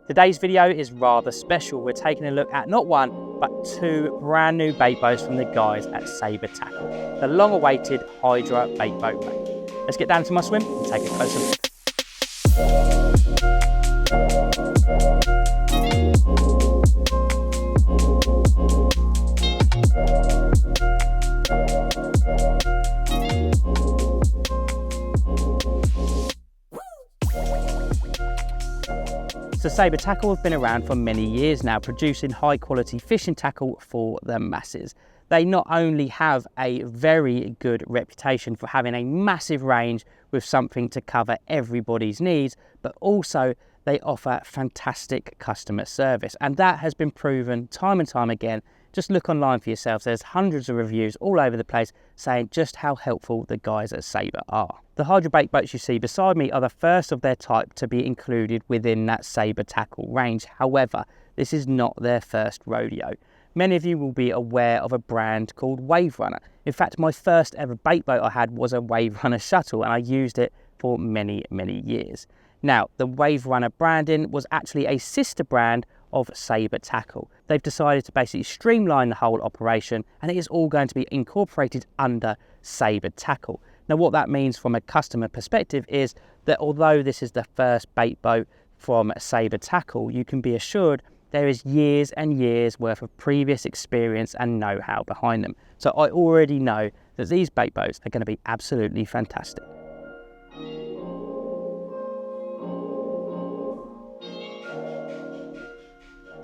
Today's video is rather special. We're taking a look at not one, but two brand new bait boats from the guys at Saber Tackle, the long-awaited Hydra bait boat range. Let's get down to my swim and take a closer look. So Saber Tackle have been around for many years now, producing high quality fishing tackle for the masses. They not only have a very good reputation for having a massive range with something to cover everybody's needs, but also they offer fantastic customer service. And that has been proven time and time again. Just look online for yourselves. There's hundreds of reviews all over the place saying just how helpful the guys at Saber are. The Hydra bait boats you see beside me are the first of their type to be included within that Saber Tackle range. However, this is not their first rodeo. Many of you will be aware of a brand called Wave Runner. In fact, my first ever bait boat I had was a Wave Runner shuttle, and I used it for many years. Now, the Wave Runner branding was actually a sister brand of Saber Tackle. They've decided to basically streamline the whole operation, and it is all going to be incorporated under Saber Tackle. Now, what that means from a customer perspective is that although this is the first bait boat from Saber Tackle, you can be assured there is years and years worth of previous experience and know-how behind them. So I already know that these bait boats are going to be absolutely fantastic.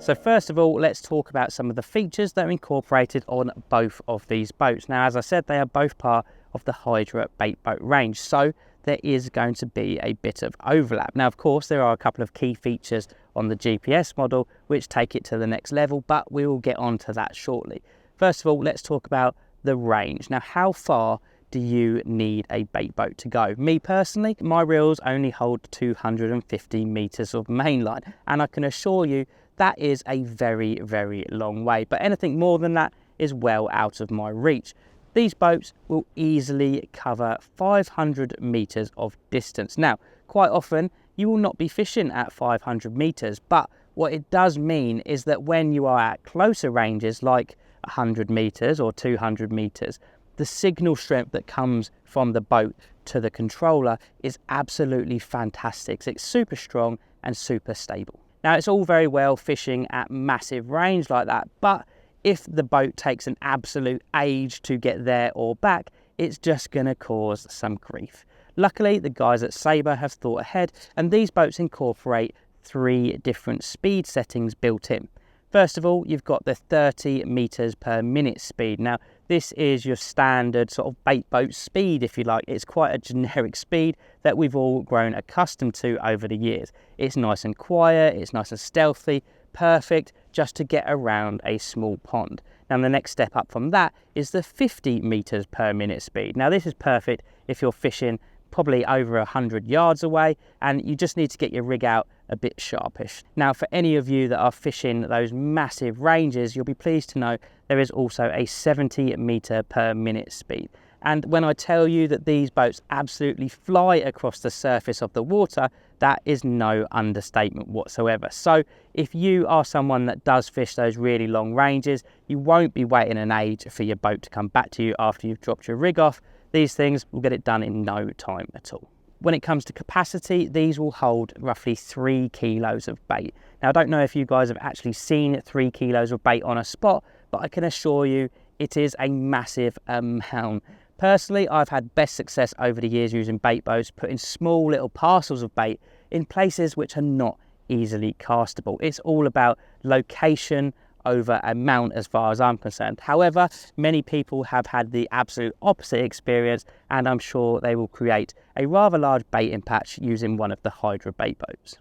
So first of all, let's talk about some of the features that are incorporated on both of these boats. Now, as I said, they are both part of the Hydra bait boat range, so there is going to be a bit of overlap. Now, of course, there are a couple of key features on the GPS model which take it to the next level, but we will get on to that shortly. First of all, let's talk about the range. Now, how far do you need a bait boat to go? Me personally, my reels only hold 250 meters of mainline, and I can assure you that is a very long way, but anything more than that is well out of my reach. These boats will easily cover 500 meters of distance. Now, quite often you will not be fishing at 500 meters, but what it does mean is that when you are at closer ranges like 100 meters or 200 meters, the signal strength that comes from the boat to the controller is absolutely fantastic. It's super strong and super stable. Now, it's all very well fishing at massive range like that, but if the boat takes an absolute age to get there or back, it's just going to cause some grief. Luckily, the guys at Saber have thought ahead, and these boats incorporate 3 different speed settings built in. First of all, you've got the 30 meters per minute speed. Now, this is your standard sort of bait boat speed, if you like. It's quite a generic speed that we've all grown accustomed to over the years. It's nice and quiet, it's nice and stealthy, perfect just to get around a small pond. Now, the next step up from that is the 50 meters per minute speed. Now, this is perfect if you're fishing probably over 100 yards away and you just need to get your rig out a bit sharpish. Now, for any of you that are fishing those massive ranges, you'll be pleased to know there is also a 70 meter per minute speed. And when I tell you that these boats absolutely fly across the surface of the water, that is no understatement whatsoever. So if you are someone that does fish those really long ranges, you won't be waiting an age for your boat to come back to you after you've dropped your rig off. These things will get it done in no time at all. When it comes to capacity, these will hold roughly 3 kilos of bait. Now, I don't know if you guys have actually seen 3 kilos of bait on a spot, but I can assure you it is a massive amount. Personally, I've had best success over the years using bait boats, putting small little parcels of bait in places which are not easily castable. It's all about location over amount as far as I'm concerned. However, many people have had the absolute opposite experience, and I'm sure they will create a rather large baiting patch using one of the Hydra bait boats.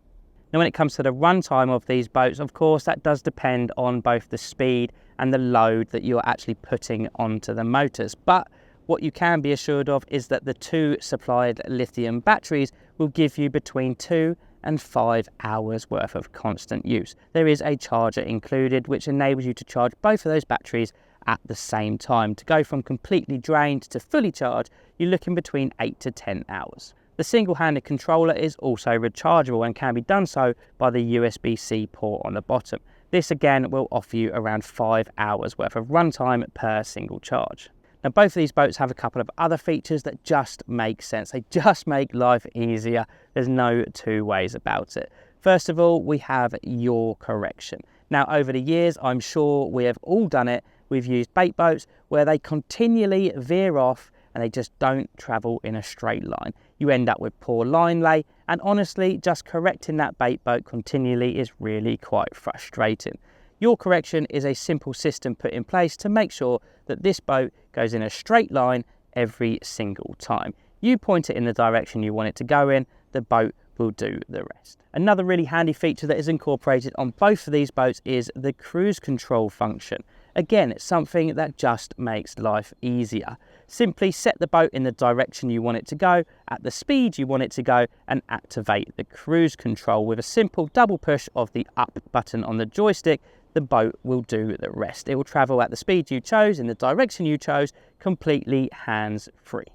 Now, when it comes to the runtime of these boats, of course, that does depend on both the speed and the load that you're actually putting onto the motors. But what you can be assured of is that the 2 supplied lithium batteries will give you between 2 and 5 hours worth of constant use. There is a charger included which enables you to charge both of those batteries at the same time. To go from completely drained to fully charged, you're looking between 8 to 10 hours. The single-handed controller is also rechargeable and can be done so by the USB-C port on the bottom. This again will offer you around 5 hours worth of runtime per single charge. Now both of these boats have a couple of other features that just make sense. They just make life easier. There's no two ways about it. First of all, we have yaw correction. Now over the years, I'm sure we have all done it. We've used bait boats where they continually veer off and they just don't travel in a straight line. You end up with poor line lay, and honestly, just correcting that bait boat continually is really quite frustrating. Yaw correction is a simple system put in place to make sure that this boat goes in a straight line every single time. You point it in the direction you want it to go in, the boat will do the rest. Another really handy feature that is incorporated on both of these boats is the cruise control function. Again, it's something that just makes life easier. Simply set the boat in the direction you want it to go, at the speed you want it to go, and activate the cruise control. With a simple double push of the up button on the joystick, the boat will do the rest. It will travel at the speed you chose, in the direction you chose, completely hands-free.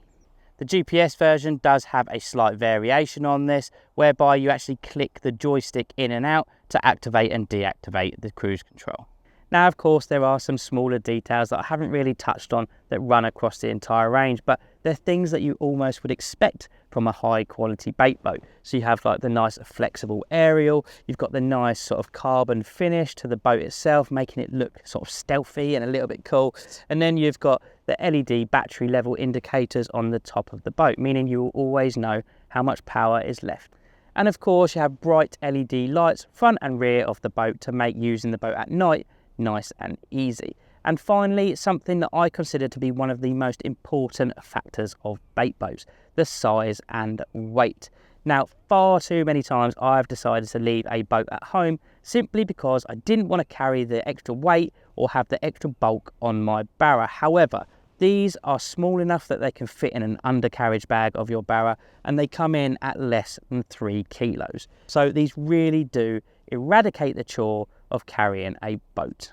The GPS version does have a slight variation on this, whereby you actually click the joystick in and out to activate and deactivate the cruise control. Now, of course, there are some smaller details that I haven't really touched on that run across the entire range, but they're things that you almost would expect from a high quality bait boat. So you have like the nice flexible aerial, you've got the nice sort of carbon finish to the boat itself, making it look sort of stealthy and a little bit cool. And then you've got the LED battery level indicators on the top of the boat, meaning you will always know how much power is left. And of course, you have bright LED lights front and rear of the boat to make using the boat at night nice and easy. And finally, something that I consider to be one of the most important factors of bait boats, the size and weight. Now, far too many times I've decided to leave a boat at home simply because I didn't want to carry the extra weight or have the extra bulk on my barra. However, these are small enough that they can fit in an undercarriage bag of your barra, and they come in at less than 3 kilos. So these really do eradicate the chore of carrying a boat.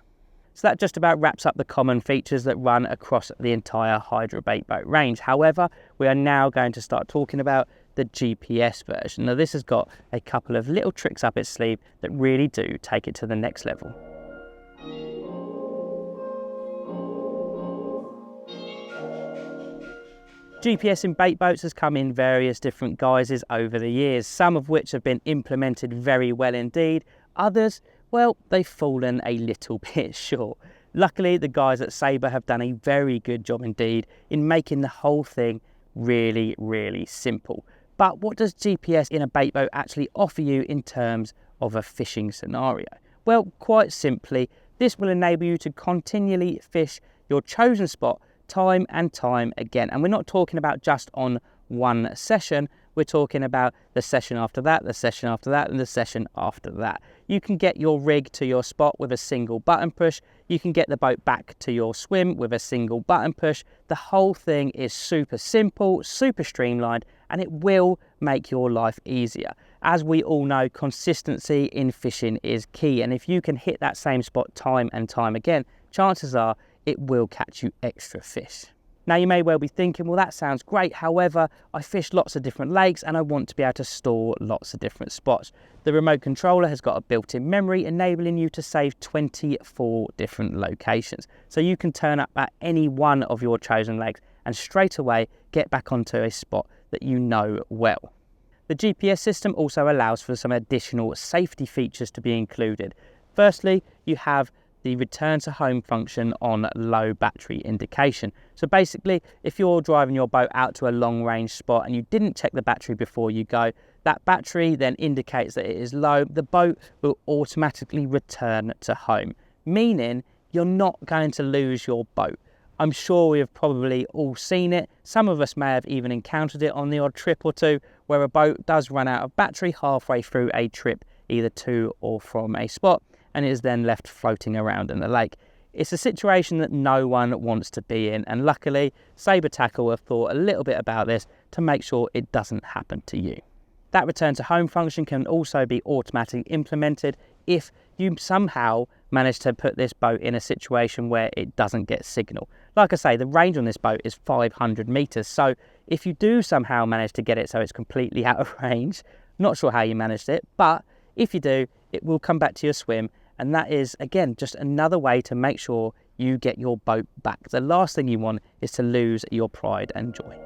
So that just about wraps up the common features that run across the entire Hydra bait boat range. However, we are now going to start talking about the GPS version. Now this has got a couple of little tricks up its sleeve that really do take it to the next level. GPS in bait boats has come in various different guises over the years, some of which have been implemented very well indeed. Others, well, they've fallen a little bit short. Luckily, the guys at Saber have done a very good job indeed in making the whole thing really, really simple. But what does GPS in a bait boat actually offer you in terms of a fishing scenario? Well, quite simply, this will enable you to continually fish your chosen spot time and time again. And we're not talking about just on one session, we're talking about the session after that, the session after that, and the session after that. You can get your rig to your spot with a single button push. You can get the boat back to your swim with a single button push. The whole thing is super simple, super streamlined, and it will make your life easier. As we all know, consistency in fishing is key, and if you can hit that same spot time and time again, chances are it will catch you extra fish. Now you may well be thinking, well, that sounds great. However, I fish lots of different lakes and I want to be able to store lots of different spots. The remote controller has got a built-in memory enabling you to save 24 different locations. So you can turn up at any one of your chosen lakes and straight away get back onto a spot that you know well. The GPS system also allows for some additional safety features to be included. Firstly, you have the return to home function on low battery indication. So basically, if you're driving your boat out to a long range spot and you didn't check the battery before you go, that battery then indicates that it is low. The boat will automatically return to home, meaning you're not going to lose your boat. I'm sure we have probably all seen it. Some of us may have even encountered it on the odd trip or two, where a boat does run out of battery halfway through a trip, either to or from a spot, and is then left floating around in the lake. It's a situation that no one wants to be in, and luckily Saber Tackle have thought a little bit about this to make sure it doesn't happen to you. That return to home function can also be automatically implemented if you somehow manage to put this boat in a situation where it doesn't get signal. Like I say, the range on this boat is 500 meters. So if you do somehow manage to get it so it's completely out of range, not sure how you managed it, but if you do, it will come back to your swim. And that is, again, just another way to make sure you get your boat back. The last thing you want is to lose your pride and joy.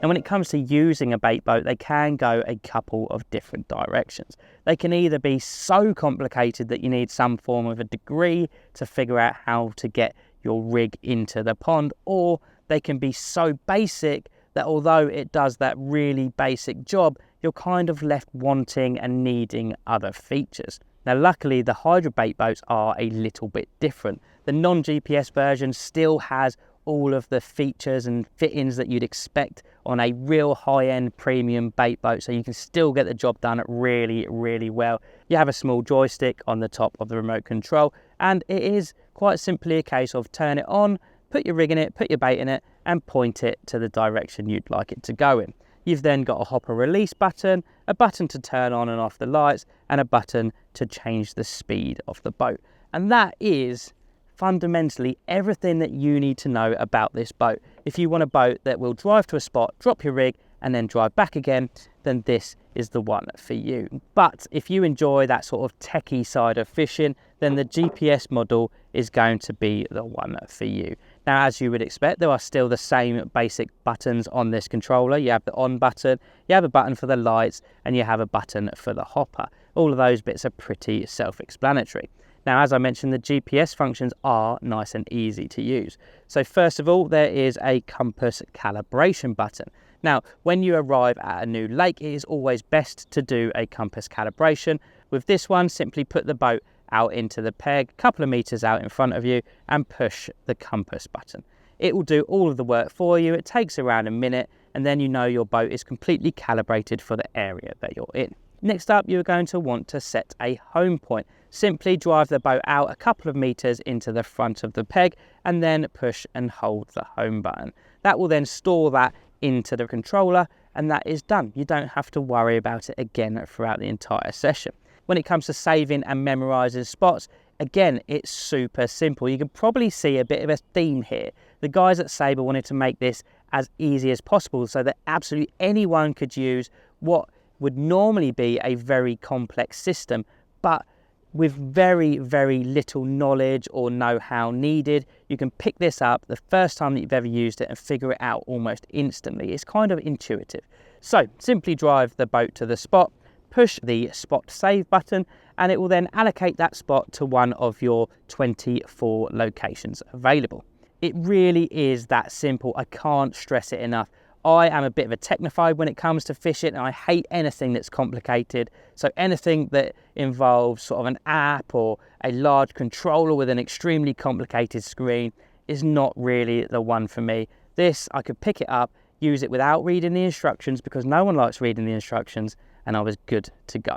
And when it comes to using a bait boat, they can go a couple of different directions. They can either be so complicated that you need some form of a degree to figure out how to get your rig into the pond, or they can be so basic that although it does that really basic job, you're kind of left wanting and needing other features. Now, luckily, the Hydra bait boats are a little bit different. The non-GPS version still has all of the features and fittings that you'd expect on a real high-end premium bait boat, so you can still get the job done really, really well. You have a small joystick on the top of the remote control, and it is quite simply a case of turn it on, put your rig in it, put your bait in it, and point it to the direction you'd like it to go in. You've then got a hopper release button, a button to turn on and off the lights, and a button to change the speed of the boat. And that is fundamentally everything that you need to know about this boat. If you want a boat that will drive to a spot, drop your rig, and then drive back again, then this is the one for you. But if you enjoy that sort of techie side of fishing, then the GPS model is going to be the one for you. Now, as you would expect, there are still the same basic buttons on this controller. You have the on button, you have a button for the lights, and you have a button for the hopper. All of those bits are pretty self-explanatory. Now, as I mentioned, the GPS functions are nice and easy to use. So first of all, there is a compass calibration button. Now, when you arrive at a new lake, it is always best to do a compass calibration. With this one, simply put the boat out into the peg, a couple of meters out in front of you, and push the compass button. It will do all of the work for you. It takes around a minute, and then you know your boat is completely calibrated for the area that you're in. Next up, you're going to want to set a home point. Simply drive the boat out a couple of meters into the front of the peg and then push and hold the home button. That will then store that into the controller, and that is done. You don't have to worry about it again throughout the entire session. When it comes to saving and memorizing spots, again, it's super simple. You can probably see a bit of a theme here. The guys at Saber wanted to make this as easy as possible so that absolutely anyone could use what would normally be a very complex system, but with very, very little knowledge or know-how needed. You can pick this up the first time that you've ever used it and figure it out almost instantly. It's kind of intuitive. So simply drive the boat to the spot, push the spot save button, and it will then allocate that spot to one of your 24 locations available. It really is that simple. I can't stress it enough. I am a bit of a technophobe when it comes to fishing, and I hate anything that's complicated. So anything that involves sort of an app or a large controller with an extremely complicated screen is not really the one for me. This, I could pick it up, use it without reading the instructions, because no one likes reading the instructions, and I was good to go.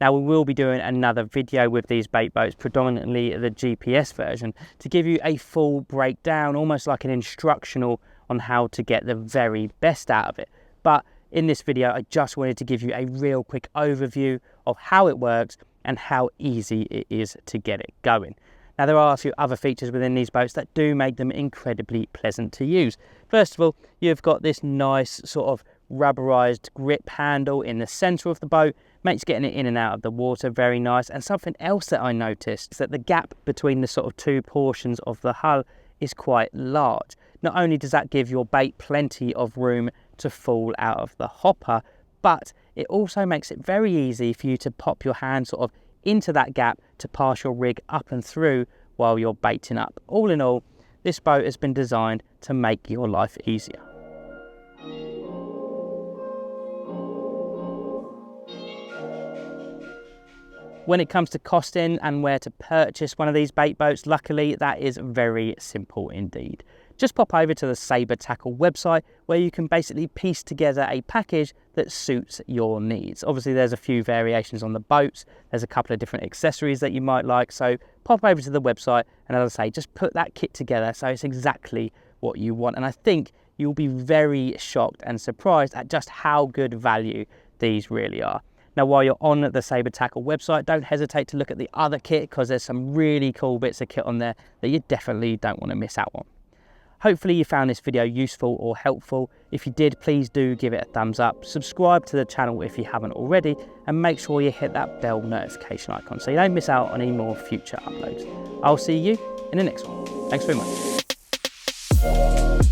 Now, we will be doing another video with these bait boats, predominantly the GPS version, to give you a full breakdown, almost like an instructional on how to get the very best out of it. But in this video, I just wanted to give you a real quick overview of how it works and how easy it is to get it going. Now, there are a few other features within these boats that do make them incredibly pleasant to use. First of all, you've got this nice sort of rubberized grip handle in the center of the boat, makes getting it in and out of the water very nice. And something else that I noticed is that the gap between the sort of two portions of the hull is quite large. Not only does that give your bait plenty of room to fall out of the hopper, but it also makes it very easy for you to pop your hand sort of into that gap to pass your rig up and through while you're baiting up. All in all, this boat has been designed to make your life easier. When it comes to costing and where to purchase one of these bait boats, luckily that is very simple indeed. Just pop over to the Saber Tackle website, where you can basically piece together a package that suits your needs. Obviously, there's a few variations on the boats. There's a couple of different accessories that you might like. So pop over to the website and, as I say, just put that kit together so it's exactly what you want. And I think you'll be very shocked and surprised at just how good value these really are. Now, while you're on the Saber Tackle website, don't hesitate to look at the other kit, because there's some really cool bits of kit on there that you definitely don't want to miss out on. Hopefully you found this video useful or helpful. If you did, please do give it a thumbs up, subscribe to the channel if you haven't already, and make sure you hit that bell notification icon so you don't miss out on any more future uploads. I'll see you in the next one. Thanks very much.